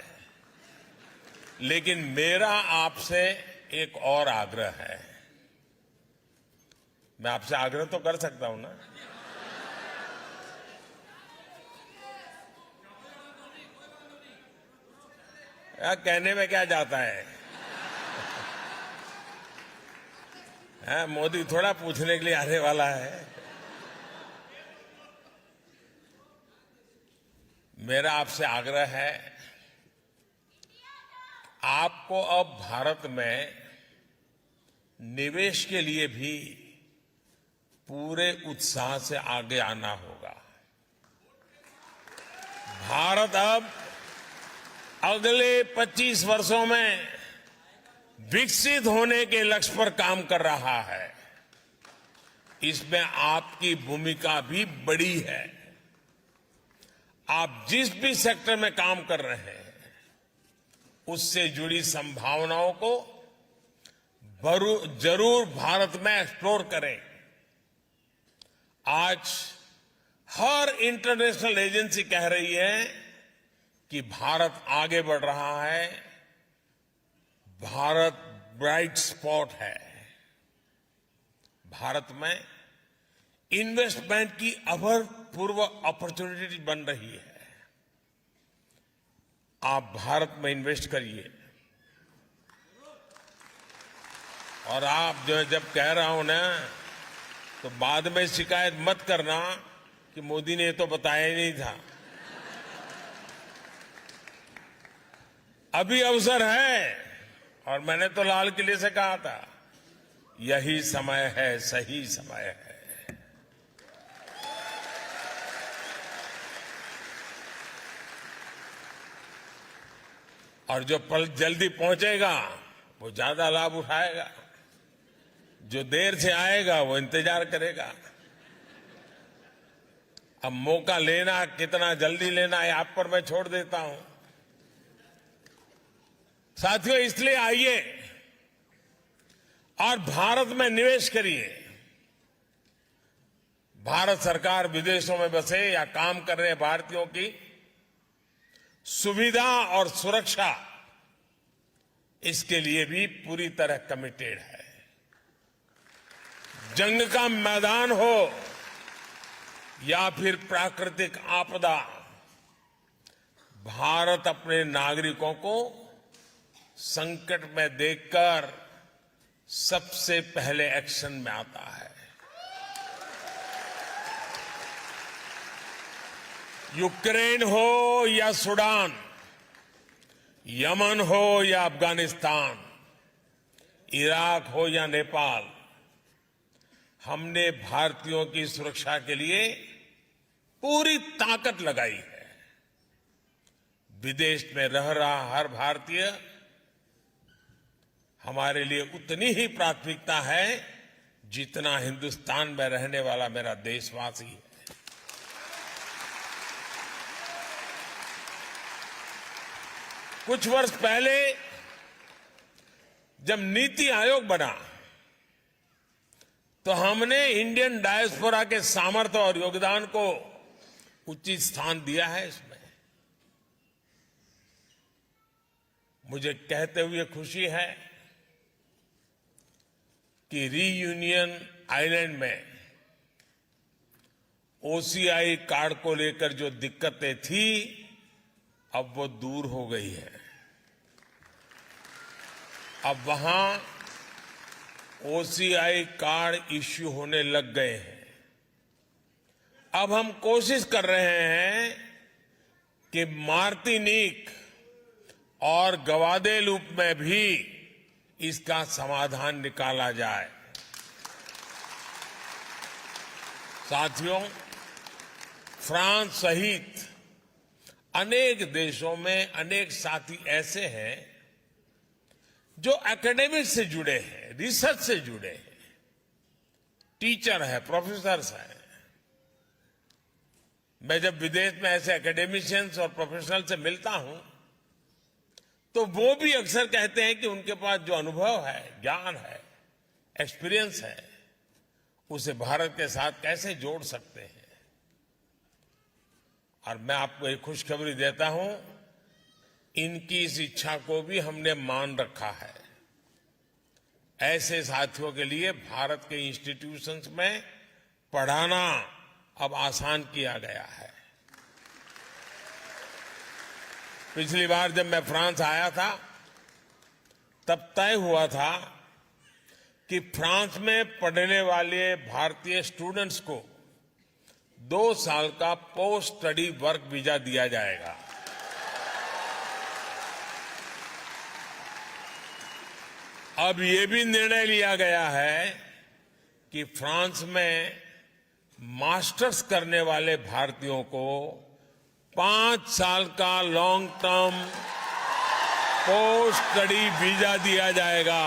लेकिन मेरा आपसे एक और आग्रह है। मैं आपसे आग्रह तो कर सकता हूं ना? यार, कहने में क्या जाता है? मोदी थोड़ा पूछने के लिए आने वाला है। मेरा आपसे आग्रह है, आपको अब भारत में निवेश के लिए भी पूरे उत्साह से आगे आना होगा। भारत अब अगले 25 वर्षों में विकसित होने के लक्ष्य पर काम कर रहा है। इसमें आपकी भूमिका भी बड़ी है। आप जिस भी सेक्टर में काम कर रहे हैं, उससे जुड़ी संभावनाओं को जरूर भारत में एक्सप्लोर करें। आज हर इंटरनेशनल एजेंसी कह रही है कि भारत आगे बढ़ रहा है, भारत ब्राइट स्पॉट है। भारत में इन्वेस्टमेंट की अभूतपूर्व अपॉर्चुनिटी बन रही है। आप भारत में इन्वेस्ट करिए। और आप जब कह रहा हूं ना, तो बाद में शिकायत मत करना कि मोदी ने तो बताया ही नहीं था। अभी अवसर है, और मैंने तो लाल किले से कहा था, यही समय है, सही समय है। और जो पल जल्दी पहुंचेगा वो ज्यादा लाभ उठाएगा, जो देर से आएगा वो इंतजार करेगा। अब मौका लेना, कितना जल्दी लेना है, आप पर मैं छोड़ देता हूं। साथियों, इसलिए आइए और भारत में निवेश करिए। भारत सरकार विदेशों में बसे या काम कर रहे भारतीयों की सुविधा और सुरक्षा, इसके लिए भी पूरी तरह कमिटेड है। जंग का मैदान हो या फिर प्राकृतिक आपदा, भारत अपने नागरिकों को संकट में देखकर सबसे पहले एक्शन में आता है। यूक्रेन हो या सूडान, यमन हो या अफगानिस्तान, इराक हो या नेपाल, हमने भारतीयों की सुरक्षा के लिए पूरी ताकत लगाई है। विदेश में रह रहा हर भारतीय हमारे लिए उतनी ही प्राथमिकता है जितना हिंदुस्तान में रहने वाला मेरा देशवासी है। कुछ वर्ष पहले जब नीति आयोग बना, तो हमने इंडियन डायस्पोरा के सामर्थ्य और योगदान को उचित स्थान दिया है। इसमें मुझे कहते हुए खुशी है कि रीयूनियन आइलैंड में ओसीआई कार्ड को लेकर जो दिक्कतें थी, अब वो दूर हो गई है। अब वहां ओसीआई कार्ड इश्यू होने लग गए हैं। अब हम कोशिश कर रहे हैं कि मार्टिनिक और ग्वादेलूप में भी इसका समाधान निकाला जाए। साथियों, फ्रांस सहित अनेक देशों में अनेक साथी ऐसे हैं जो एकेडमिक से जुड़े हैं, रिसर्च से जुड़े हैं, टीचर है, प्रोफेसर्स हैं। मैं जब विदेश में ऐसे एकेडमिशियंस और प्रोफेशनल से मिलता हूं तो वो भी अक्सर कहते हैं कि उनके पास जो अनुभव है, ज्ञान है, एक्सपीरियंस है, उसे भारत के साथ कैसे जोड़ सकते हैं। और मैं आपको एक खुशखबरी देता हूं, इनकी इस इच्छा को भी हमने मान रखा है। ऐसे साथियों के लिए भारत के इंस्टीट्यूशंस में पढ़ाना अब आसान किया गया है। पिछली बार जब मैं फ्रांस आया था तब तय हुआ था कि फ्रांस में पढ़ने वाले भारतीय स्टूडेंट्स को 2 साल का पोस्ट स्टडी वर्क वीजा दिया जाएगा। अब ये भी निर्णय लिया गया है कि फ्रांस में मास्टर्स करने वाले भारतीयों को 5 साल का long term post study visa दिया जाएगा।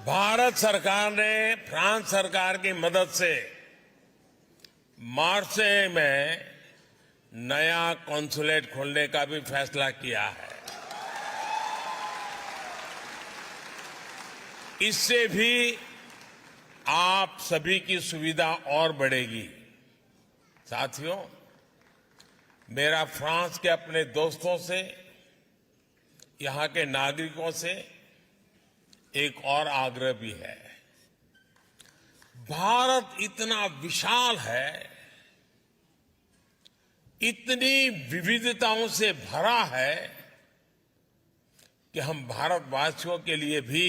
भारत सरकार ने फ्रांस सरकार की मदद से मार्से में नया कॉन्सुलेट खोलने का भी फैसला किया है। इससे भी आप सभी की सुविधा और बढ़ेगी। साथियों, मेरा फ्रांस के अपने दोस्तों से, यहां के नागरिकों से एक और आग्रह भी है। भारत इतना विशाल है, इतनी विविधताओं से भरा है कि हम भारतवासियों के लिए भी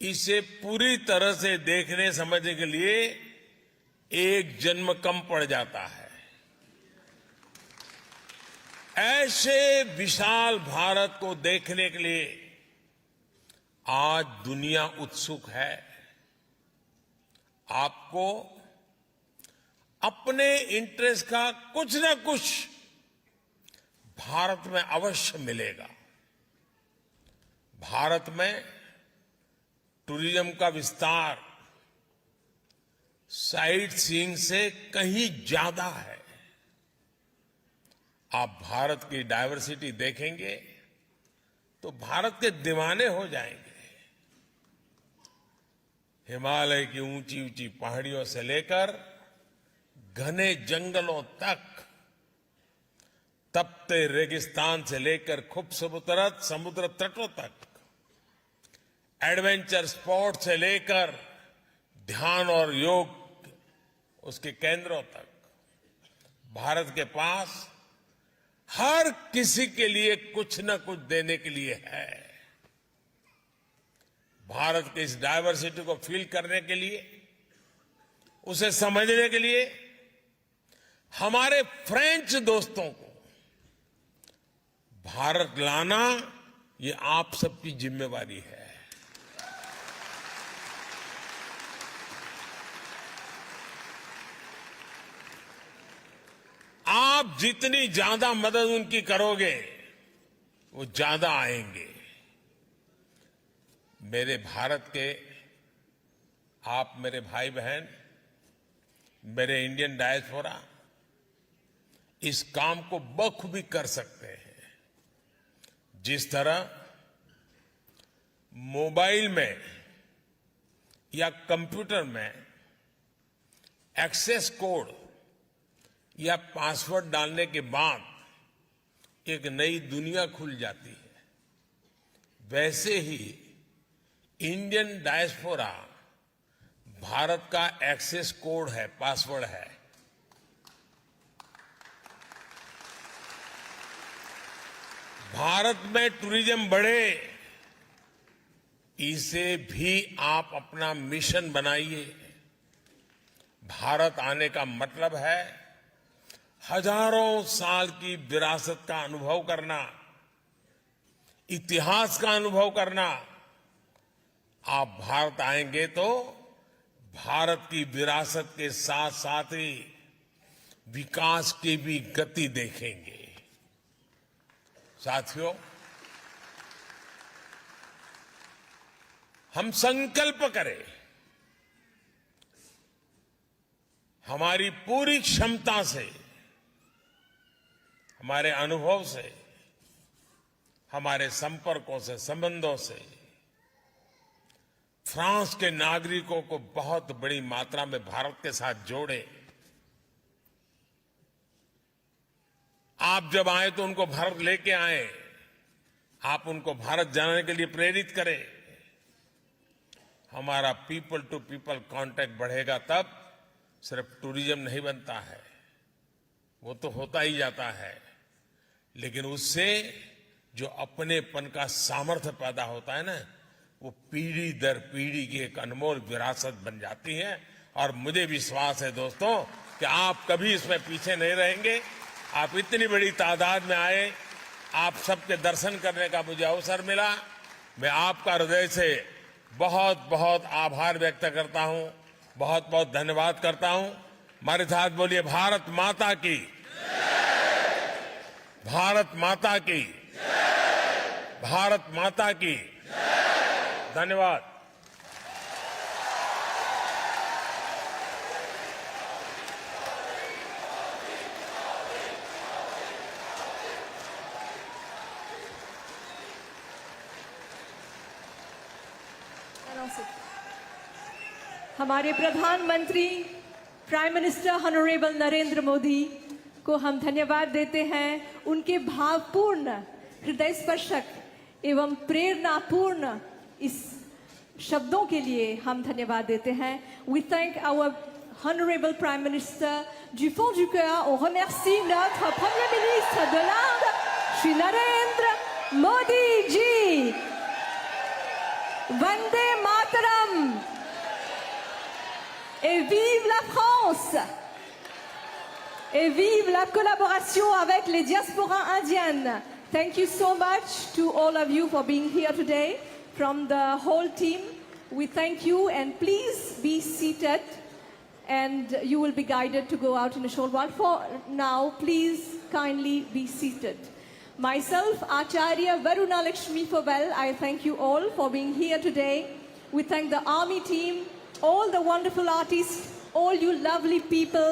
इसे पूरी तरह से देखने समझने के लिए एक जन्म कम पड़ जाता है। ऐसे विशाल भारत को देखने के लिए आज दुनिया उत्सुक है। आपको अपने इंटरेस्ट का कुछ न कुछ भारत में अवश्य मिलेगा। भारत में टूरिज्म का विस्तार साइट सीइंग से कहीं ज्यादा है। आप भारत की डायवर्सिटी देखेंगे तो भारत के दीवाने हो जाएंगे। हिमालय की ऊंची ऊंची पहाड़ियों से लेकर घने जंगलों तक, तपते रेगिस्तान से लेकर खूबसूरत समुद्र तटों तक, एडवेंचर स्पोर्ट से लेकर ध्यान और योग उसके केंद्रों तक, भारत के पास हर किसी के लिए कुछ न कुछ देने के लिए है। भारत की इस डायवर्सिटी को फील करने के लिए, उसे समझने के लिए हमारे फ्रेंच दोस्तों को भारत लाना ये आप सबकी जिम्मेवारी है। आप जितनी ज्यादा मदद उनकी करोगे वो ज्यादा आएंगे। मेरे भारत के आप मेरे भाई बहन, मेरे इंडियन डायस्पोरा इस काम को बखूबी कर सकते हैं। जिस तरह मोबाइल में या कंप्यूटर में एक्सेस कोड या पासवर्ड डालने के बाद एक नई दुनिया खुल जाती है, वैसे ही इंडियन डायस्पोरा भारत का एक्सेस कोड है, पासवर्ड है। भारत में टूरिज्म बढ़े, इसे भी आप अपना मिशन बनाइए। भारत आने का मतलब है हजारों साल की विरासत का अनुभव करना, इतिहास का अनुभव करना। आप भारत आएंगे तो भारत की विरासत के साथ साथ ही विकास की भी गति देखेंगे। साथियों, हम संकल्प करें, हमारी पूरी क्षमता से, हमारे अनुभव से, हमारे संपर्कों से, संबंधों से फ्रांस के नागरिकों को बहुत बड़ी मात्रा में भारत के साथ जोड़े। आप जब आए तो उनको भारत लेके आए, आप उनको भारत जाने के लिए प्रेरित करें। हमारा पीपल टू पीपल कांटेक्ट बढ़ेगा तब सिर्फ टूरिज्म नहीं बनता है, वो तो होता ही जाता है, लेकिन उससे जो अपनेपन का सामर्थ्य पैदा होता है ना, वो पीढ़ी दर पीढ़ी की एक अनमोल विरासत बन जाती है। और मुझे विश्वास है दोस्तों कि आप कभी इसमें पीछे नहीं रहेंगे। आप इतनी बड़ी तादाद में आए, आप सबके दर्शन करने का मुझे अवसर मिला। मैं आपका हृदय से बहुत बहुत आभार व्यक्त करता हूं, बहुत बहुत धन्यवाद करता हूं। हमारे साथ बोलिए, भारत माता की, भारत माता की, भारत माता की। धन्यवाद। हमारे प्रधानमंत्री prime minister honourable Narendra Modi को हम धन्यवाद देते हैं। उनके भावपूर्ण, हृदय स्पर्शक एवं प्रेरणापूर्ण इस शब्दों के लिए हम धन्यवाद देते हैं। We thank our honorable Prime Minister du fond du cœur. On remercie notre Premier ministre de l'Inde, Shri Narendra Modi ji. Vande Mataram. Et vive la France. Et vive la collaboration avec les diasporas indiennes. Thank you so much to all of you for being here today. From the whole team, we thank you, and please be seated, and you will be guided to go out in a short while. For now, please kindly be seated. Myself, Acharya Varuna Lakshmi Pavel, I thank you all for being here today. We thank the Army team, all the wonderful artists, all you lovely people.